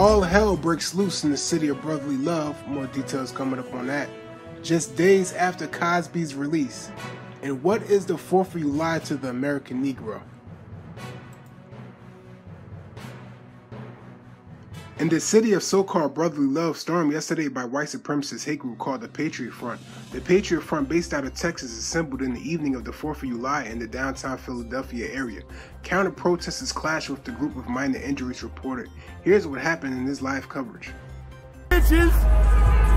All hell breaks loose in the city of brotherly love. More details coming up on that. Just days after Cosby's release. And what is the 4th of July to the American Negro? In the city of so-called brotherly love, stormed yesterday by white supremacist hate group called the Patriot Front. The Patriot Front, based out of Texas, assembled in the evening of the 4th of July in the downtown Philadelphia area. Counter-protesters clashed with the group with minor injuries reported. Here's what happened in this live coverage. Bitches,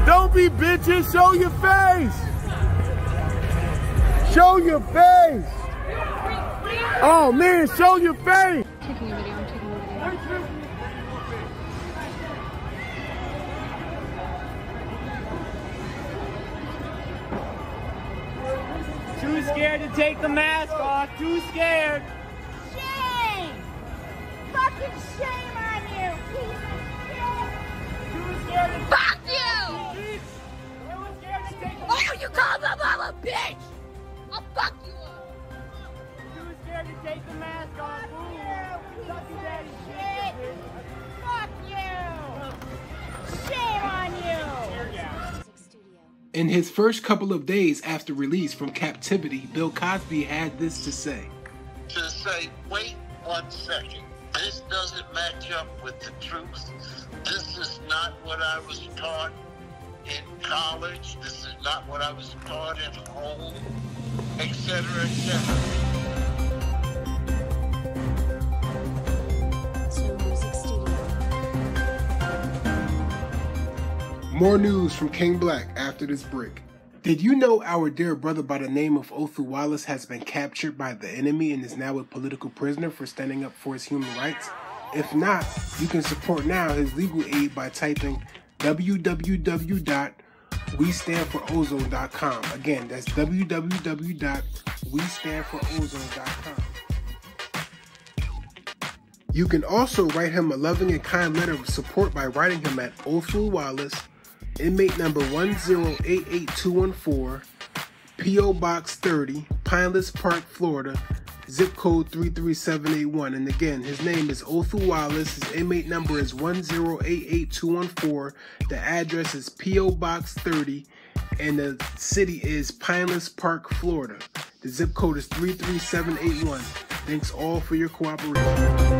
don't be bitches, show your face! Show your face! Oh man, show your face! I'm taking a video. Too scared to take the mask off. Too scared. Shame! Fucking shame on you, piece of shit! Too scared to Fuck you! Too scared to take the Oh, you call my mama a bitch! I'll fuck you up! Too scared to take the mask off. Fuck you, piece of shit! Fuck you! Shame on you! In his first couple of days after release from captivity, Bill Cosby had this to say. To say, wait 1 second. This doesn't match up with the truth. This is not what I was taught in college. This is not what I was taught at home, etc., etc. More news from King Black after this break. Did you know our dear brother by the name of Othu Wallace has been captured by the enemy and is now a political prisoner for standing up for his human rights? If not, you can support now his legal aid by typing www.westandforozone.com. Again, that's www.westandforozone.com. You can also write him a loving and kind letter of support by writing him at Othu Wallace, inmate number 1088214, P.O. Box 30, Pineless Park, Florida, zip code 33781. And again, his name is Othu Wallace, his inmate number is 1088214, the address is P.O. Box 30, and the city is Pineless Park, Florida. The zip code is 33781. Thanks all for your cooperation.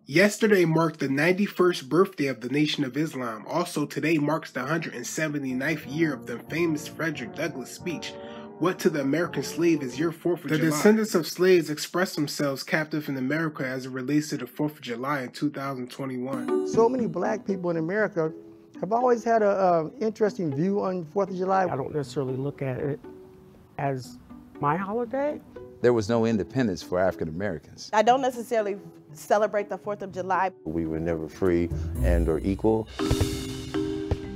Yesterday marked the 91st birthday of the Nation of Islam. Also, today marks the 179th year of the famous Frederick Douglass speech, "What to the American slave is your 4th of July?" The descendants of slaves expressed themselves captive in America as it relates to the 4th of July in 2021. So many black people in America have always had an interesting view on 4th of July. I don't necessarily look at it as my holiday. There was no independence for African Americans. I don't necessarily celebrate the 4th of July. We were never free and or equal.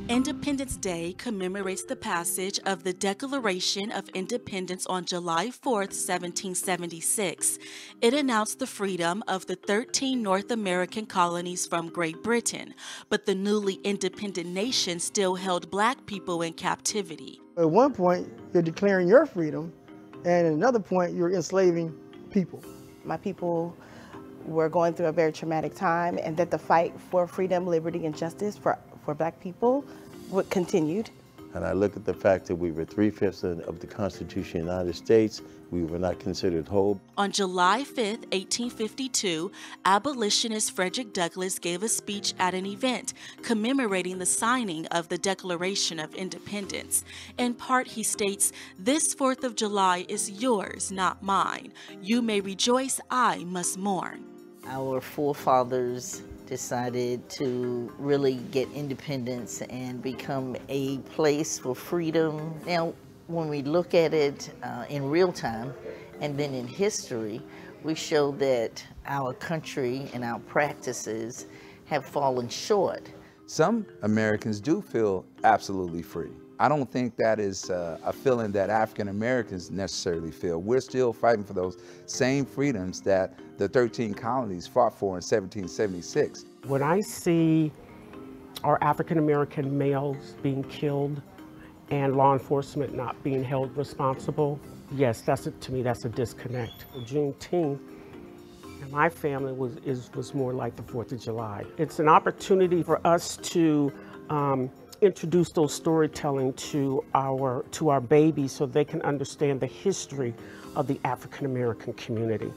Independence Day commemorates the passage of the Declaration of Independence on July 4th, 1776. It announced the freedom of the 13 North American colonies from Great Britain, but the newly independent nation still held black people in captivity. At one point, you're declaring your freedom, and at another point, you're enslaving people. My people were going through a very traumatic time, and that the fight for freedom, liberty, and justice for black people continued. And I look at the fact that we were 3/5 of the Constitution of the United States. We were not considered whole. On July 5th, 1852, abolitionist Frederick Douglass gave a speech at an event commemorating the signing of the Declaration of Independence. In part, he states, "This 4th of July is yours, not mine. You may rejoice, I must mourn." Our forefathers decided to really get independence and become a place for freedom. Now, when we look at it in real time and then in history, we show that our country and our practices have fallen short. Some Americans do feel absolutely free. I don't think that is a feeling that African Americans necessarily feel. We're still fighting for those same freedoms that the 13 colonies fought for in 1776. When I see our African American males being killed and law enforcement not being held responsible, yes, to me, that's a disconnect. Juneteenth in my family was more like the 4th of July. It's an opportunity for us to introduce those storytelling to our babies so they can understand the history of the African American community.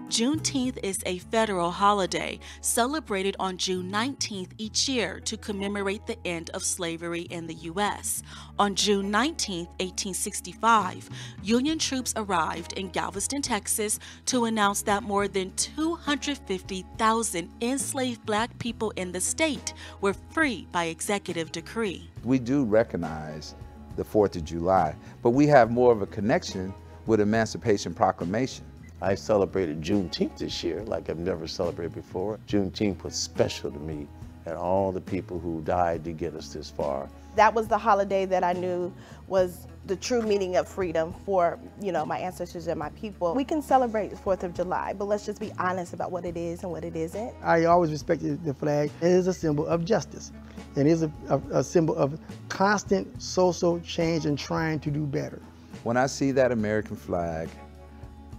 Juneteenth is a federal holiday celebrated on June 19th each year to commemorate the end of slavery in the U.S. On June 19, 1865, Union troops arrived in Galveston, Texas to announce that more than 250,000 enslaved black people in the state were free by executive decree. We do recognize the 4th of July, but we have more of a connection with Emancipation Proclamation. I celebrated Juneteenth this year like I've never celebrated before. Juneteenth was special to me and all the people who died to get us this far. That was the holiday that I knew was the true meaning of freedom for, my ancestors and my people. We can celebrate the 4th of July, but let's just be honest about what it is and what it isn't. I always respected the flag. It is a symbol of justice. It is a symbol of constant social change and trying to do better. When I see that American flag,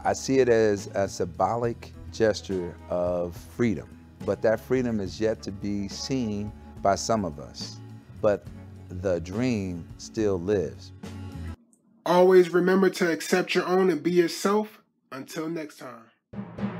I see it as a symbolic gesture of freedom, but that freedom is yet to be seen by some of us. But the dream still lives. Always remember to accept your own and be yourself. Until next time.